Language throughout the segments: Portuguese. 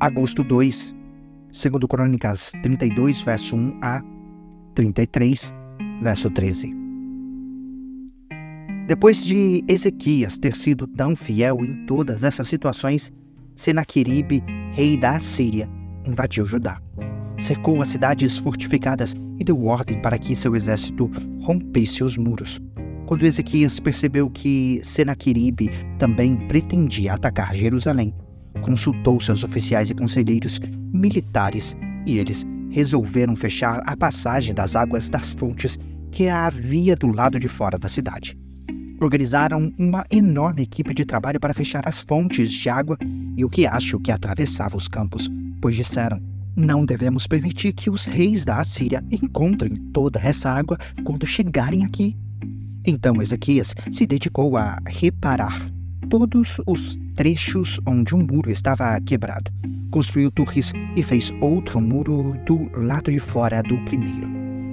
Agosto 2, segundo Crônicas 32, verso 1 a 33, verso 13. Depois de Ezequias ter sido tão fiel em todas essas situações, Senaqueribe, rei da Assíria, invadiu Judá. Cercou as cidades fortificadas e deu ordem para que seu exército rompesse os muros. Quando Ezequias percebeu que Senaqueribe também pretendia atacar Jerusalém, consultou seus oficiais e conselheiros militares e eles resolveram fechar a passagem das águas das fontes que havia do lado de fora da cidade. Organizaram uma enorme equipe de trabalho para fechar as fontes de água e o riacho que atravessava os campos, pois disseram: não devemos permitir que os reis da Assíria encontrem toda essa água quando chegarem aqui. Então Ezequias se dedicou a reparar todos os trechos onde um muro estava quebrado. Construiu torres e fez outro muro do lado de fora do primeiro.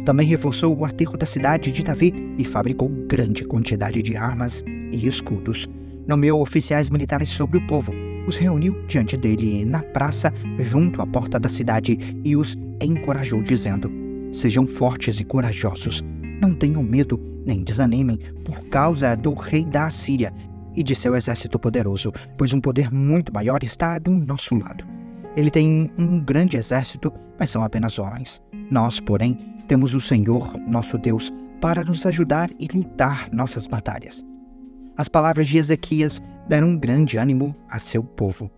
Também reforçou o aterro da cidade de Davi e fabricou grande quantidade de armas e escudos. Nomeou oficiais militares sobre o povo, os reuniu diante dele na praça junto à porta da cidade e os encorajou dizendo: sejam fortes e corajosos, não tenham medo nem desanimem por causa do rei da Assíria e de seu exército poderoso, pois um poder muito maior está do nosso lado. Ele tem um grande exército, mas são apenas homens. Nós, porém, temos o Senhor, nosso Deus, para nos ajudar e lutar nossas batalhas. As palavras de Ezequias deram grande ânimo a seu povo.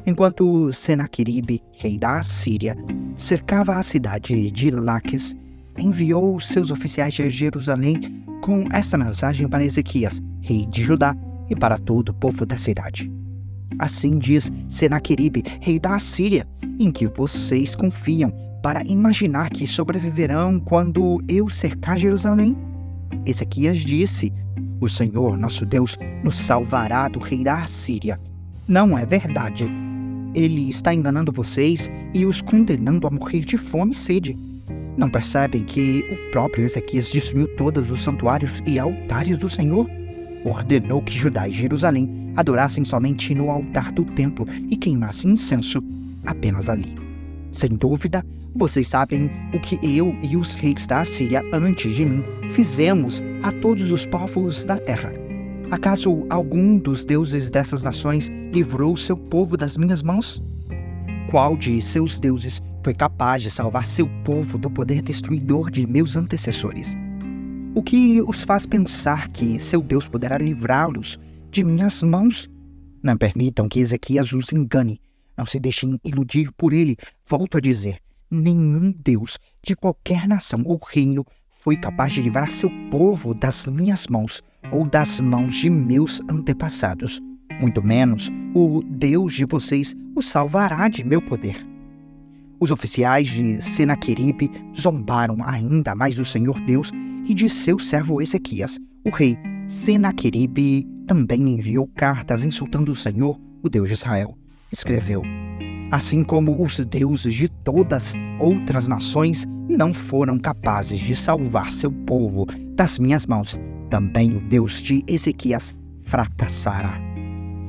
Enquanto Senaqueribe, rei da Assíria, cercava a cidade de Laques, enviou seus oficiais de Jerusalém com esta mensagem para Ezequias, rei de Judá, e para todo o povo da cidade. Assim diz Senaqueribe, rei da Assíria, em que vocês confiam para imaginar que sobreviverão quando eu cercar Jerusalém? Ezequias disse: o Senhor, nosso Deus, nos salvará do rei da Assíria. Não é verdade. Ele está enganando vocês e os condenando a morrer de fome e sede. Não percebem que o próprio Ezequias destruiu todos os santuários e altares do Senhor? Ordenou que Judá e Jerusalém adorassem somente no altar do templo e queimassem incenso apenas ali. Sem dúvida, vocês sabem o que eu e os reis da Assíria antes de mim fizemos a todos os povos da terra. Acaso algum dos deuses dessas nações livrou seu povo das minhas mãos? Qual de seus deuses foi capaz de salvar seu povo do poder destruidor de meus antecessores? O que os faz pensar que seu Deus poderá livrá-los de minhas mãos? Não permitam que Ezequias os engane. Não se deixem iludir por ele. Volto a dizer, nenhum Deus de qualquer nação ou reino foi capaz de livrar seu povo das minhas mãos ou das mãos de meus antepassados. Muito menos o Deus de vocês os salvará de meu poder. Os oficiais de Senaqueribe zombaram ainda mais do Senhor Deus e de seu servo Ezequias. O rei Senaqueribe também enviou cartas insultando o Senhor, o Deus de Israel. Escreveu: assim como os deuses de todas outras nações não foram capazes de salvar seu povo das minhas mãos, também o Deus de Ezequias fracassará.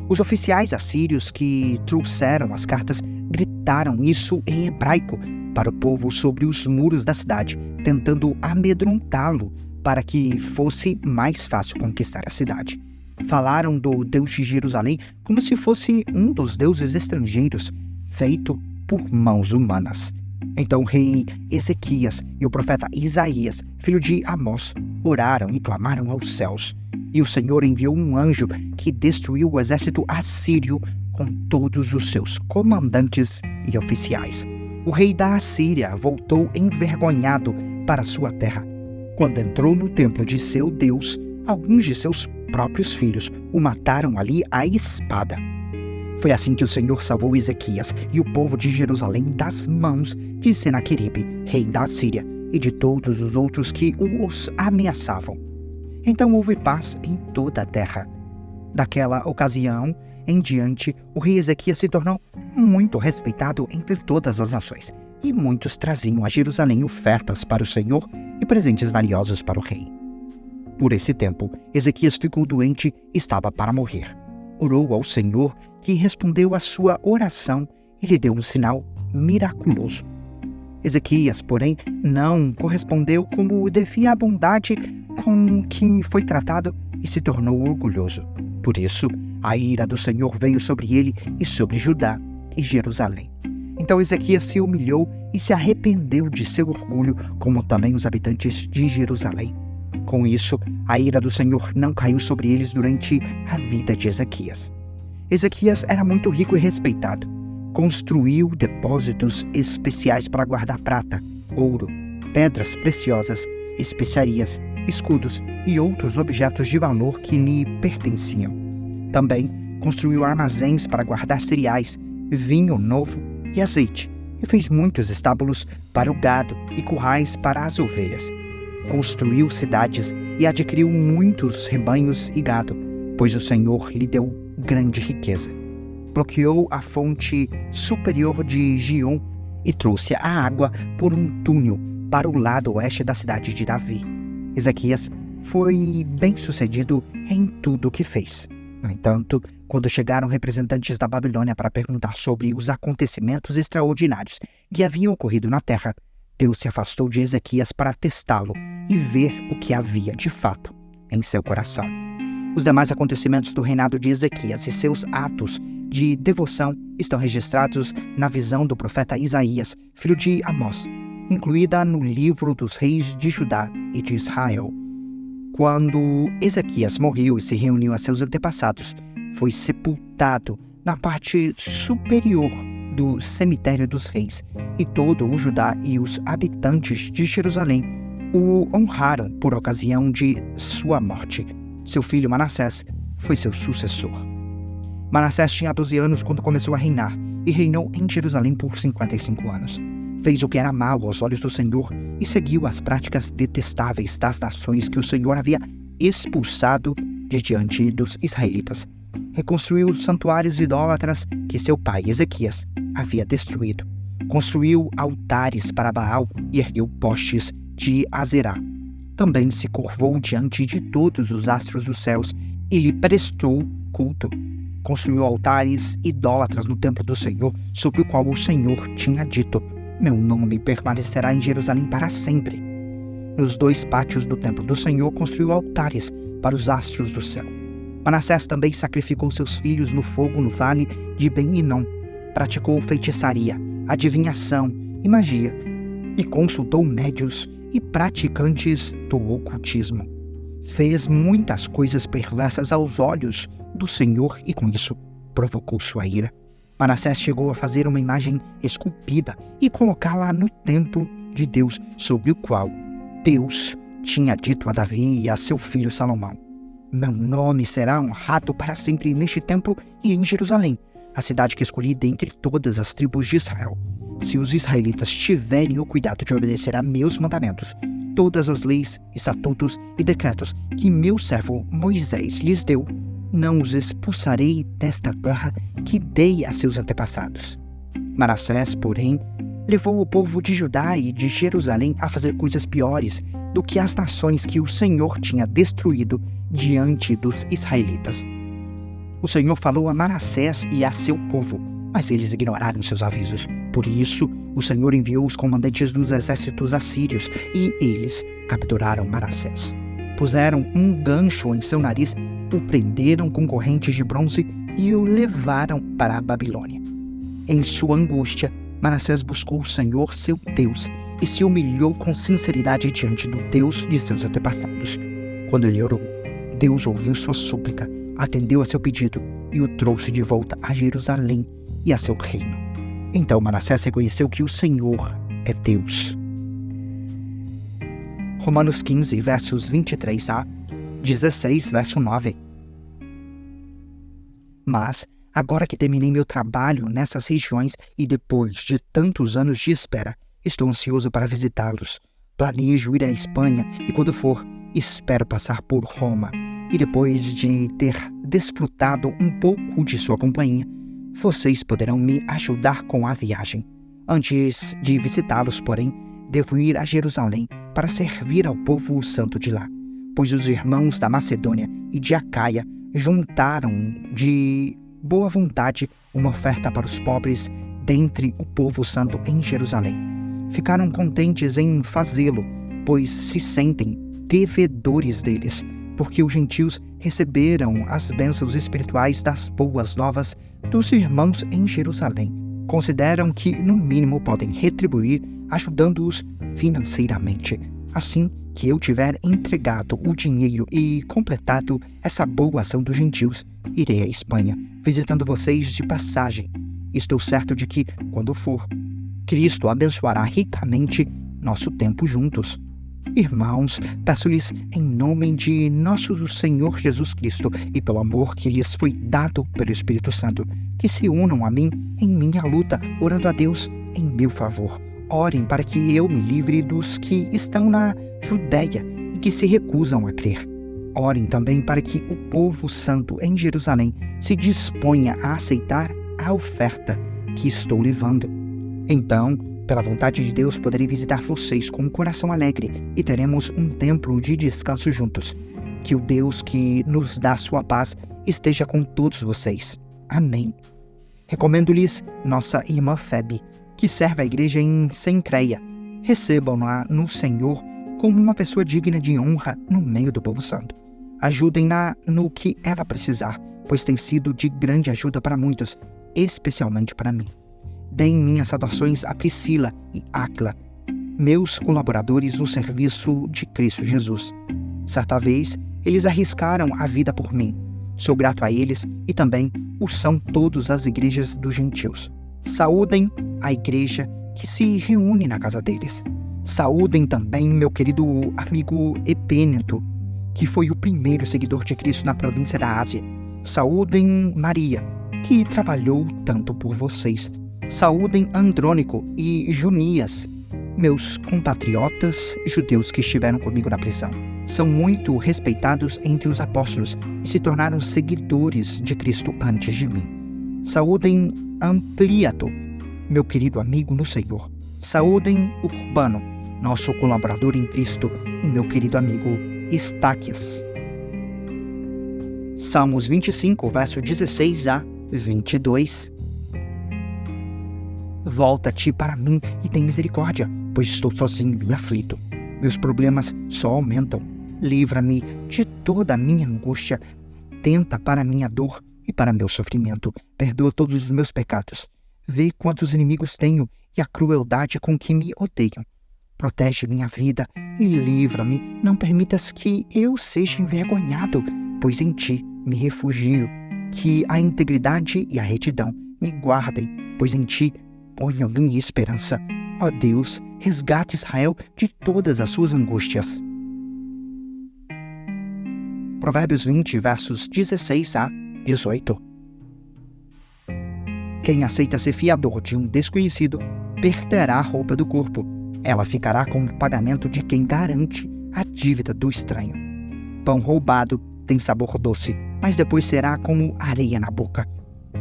Os oficiais assírios que trouxeram as cartas gritaram isso em hebraico para o povo sobre os muros da cidade, tentando amedrontá-lo para que fosse mais fácil conquistar a cidade. Falaram do Deus de Jerusalém como se fosse um dos deuses estrangeiros, feito por mãos humanas. Então o rei Ezequias e o profeta Isaías, filho de Amós, oraram e clamaram aos céus. E o Senhor enviou um anjo que destruiu o exército assírio com todos os seus comandantes e oficiais. O rei da Assíria voltou envergonhado para sua terra. Quando entrou no templo de seu Deus, alguns de seus próprios filhos o mataram ali à espada. Foi assim que o Senhor salvou Ezequias e o povo de Jerusalém das mãos de Senaqueribe, rei da Assíria, e de todos os outros que os ameaçavam. Então houve paz em toda a terra. Daquela ocasião em diante, o rei Ezequias se tornou muito respeitado entre todas as nações, e muitos traziam a Jerusalém ofertas para o Senhor e presentes valiosos para o rei. Por esse tempo, Ezequias ficou doente e estava para morrer. Orou ao Senhor, que respondeu à sua oração e lhe deu um sinal miraculoso. Ezequias, porém, não correspondeu como devia à bondade com que foi tratado e se tornou orgulhoso. Por isso, a ira do Senhor veio sobre ele e sobre Judá e Jerusalém. Então Ezequias se humilhou e se arrependeu de seu orgulho, como também os habitantes de Jerusalém. Com isso, a ira do Senhor não caiu sobre eles durante a vida de Ezequias. Ezequias era muito rico e respeitado. Construiu depósitos especiais para guardar prata, ouro, pedras preciosas, especiarias, escudos e outros objetos de valor que lhe pertenciam. Também construiu armazéns para guardar cereais, vinho novo e azeite, e fez muitos estábulos para o gado e currais para as ovelhas. Construiu cidades e adquiriu muitos rebanhos e gado, pois o Senhor lhe deu grande riqueza. Bloqueou a fonte superior de Gion e trouxe a água por um túnel para o lado oeste da cidade de Davi. Ezequias foi bem-sucedido em tudo o que fez. No entanto, quando chegaram representantes da Babilônia para perguntar sobre os acontecimentos extraordinários que haviam ocorrido na terra, Deus se afastou de Ezequias para testá-lo e ver o que havia de fato em seu coração. Os demais acontecimentos do reinado de Ezequias e seus atos de devoção estão registrados na visão do profeta Isaías, filho de Amós, incluída no livro dos reis de Judá e de Israel. Quando Ezequias morreu e se reuniu a seus antepassados, foi sepultado na parte superior do cemitério dos reis, e todo o Judá e os habitantes de Jerusalém o honraram por ocasião de sua morte. Seu filho Manassés foi seu sucessor. Manassés tinha 12 anos quando começou a reinar, e reinou em Jerusalém por 55 anos. Fez o que era mau aos olhos do Senhor e seguiu as práticas detestáveis das nações que o Senhor havia expulsado de diante dos israelitas. Reconstruiu os santuários idólatras que seu pai Ezequias havia destruído. Construiu altares para Baal e ergueu postes de Azerá. Também se curvou diante de todos os astros dos céus e lhe prestou culto. Construiu altares idólatras no templo do Senhor, sobre o qual o Senhor tinha dito: meu nome permanecerá em Jerusalém para sempre. Nos 2 pátios do templo do Senhor construiu altares para os astros do céu. Manassés também sacrificou seus filhos no fogo no vale de Ben-Hinom. Praticou feitiçaria, adivinhação e magia, e consultou médios e praticantes do ocultismo. Fez muitas coisas perversas aos olhos do Senhor e com isso provocou sua ira. Manassés chegou a fazer uma imagem esculpida e colocá-la no templo de Deus, sobre o qual Deus tinha dito a Davi e a seu filho Salomão: meu nome será honrado para sempre neste templo e em Jerusalém, a cidade que escolhi dentre todas as tribos de Israel. Se os israelitas tiverem o cuidado de obedecer a meus mandamentos, todas as leis, estatutos e decretos que meu servo Moisés lhes deu, não os expulsarei desta terra que dei a seus antepassados. Manassés, porém, levou o povo de Judá e de Jerusalém a fazer coisas piores do que as nações que o Senhor tinha destruído diante dos israelitas. O Senhor falou a Manassés e a seu povo, mas eles ignoraram seus avisos. Por isso, o Senhor enviou os comandantes dos exércitos assírios e eles capturaram Manassés. Puseram um gancho em seu nariz, o prenderam com correntes de bronze e o levaram para a Babilônia. Em sua angústia, Manassés buscou o Senhor, seu Deus, e se humilhou com sinceridade diante do Deus de seus antepassados. Quando ele orou, Deus ouviu sua súplica, atendeu a seu pedido e o trouxe de volta a Jerusalém e a seu reino. Então Manassés reconheceu que o Senhor é Deus. Romanos 15, versos 23 a 16, verso 9. Mas, agora que terminei meu trabalho nessas regiões e depois de tantos anos de espera, estou ansioso para visitá-los. Planejo ir à Espanha e, quando for, espero passar por Roma. E depois de ter desfrutado um pouco de sua companhia, vocês poderão me ajudar com a viagem. Antes de visitá-los, porém, devo ir a Jerusalém para servir ao povo santo de lá, pois os irmãos da Macedônia e de Acaia juntaram de boa vontade uma oferta para os pobres dentre o povo santo em Jerusalém. Ficaram contentes em fazê-lo, pois se sentem devedores deles, porque os gentios receberam as bênçãos espirituais das boas novas dos irmãos em Jerusalém. Consideram que, no mínimo, podem retribuir ajudando-os financeiramente. Assim que eu tiver entregado o dinheiro e completado essa boa ação dos gentios, irei à Espanha, visitando vocês de passagem. Estou certo de que, quando for, Cristo abençoará ricamente nosso tempo juntos. Irmãos, peço-lhes em nome de nosso Senhor Jesus Cristo e pelo amor que lhes foi dado pelo Espírito Santo, que se unam a mim em minha luta, orando a Deus em meu favor. Orem para que eu me livre dos que estão na Judéia e que se recusam a crer. Orem também para que o povo santo em Jerusalém se disponha a aceitar a oferta que estou levando. Então, pela vontade de Deus, poderei visitar vocês com um coração alegre e teremos um templo de descanso juntos. Que o Deus que nos dá sua paz esteja com todos vocês. Amém. Recomendo-lhes nossa irmã Febe, que serve a igreja em Cencreia. Recebam-na no Senhor como uma pessoa digna de honra no meio do povo santo. Ajudem-na no que ela precisar, pois tem sido de grande ajuda para muitos, especialmente para mim. Deem minhas saudações a Priscila e Áquila, meus colaboradores no serviço de Cristo Jesus. Certa vez, eles arriscaram a vida por mim. Sou grato a eles e também o são todas as igrejas dos gentios. Saúdem a igreja que se reúne na casa deles. Saúdem também meu querido amigo Epêneto, que foi o primeiro seguidor de Cristo na província da Ásia. Saúdem Maria, que trabalhou tanto por vocês. Saúdem Andrônico e Junias, meus compatriotas judeus que estiveram comigo na prisão. São muito respeitados entre os apóstolos e se tornaram seguidores de Cristo antes de mim. Saúdem Ampliato, meu querido amigo no Senhor. Saúdem Urbano, nosso colaborador em Cristo, e meu querido amigo Estaquias. Salmos 25, verso 16 a 22. Volta-te para mim e tem misericórdia, pois estou sozinho e aflito. Meus problemas só aumentam. Livra-me de toda a minha angústia. Atenta para a minha dor e para meu sofrimento. Perdoa todos os meus pecados. Vê quantos inimigos tenho e a crueldade com que me odeiam. Protege minha vida e livra-me. Não permitas que eu seja envergonhado, pois em ti me refugio. Que a integridade e a retidão me guardem, pois em ti ponho minha esperança. Ó Deus, resgate Israel de todas as suas angústias. Provérbios 20, versos 16 a 18. Quem aceita ser fiador de um desconhecido, perderá a roupa do corpo. Ela ficará como pagamento de quem garante a dívida do estranho. Pão roubado tem sabor doce, mas depois será como areia na boca.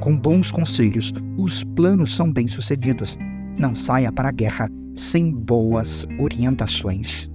Com bons conselhos, os planos são bem-sucedidos. Não saia para a guerra sem boas orientações.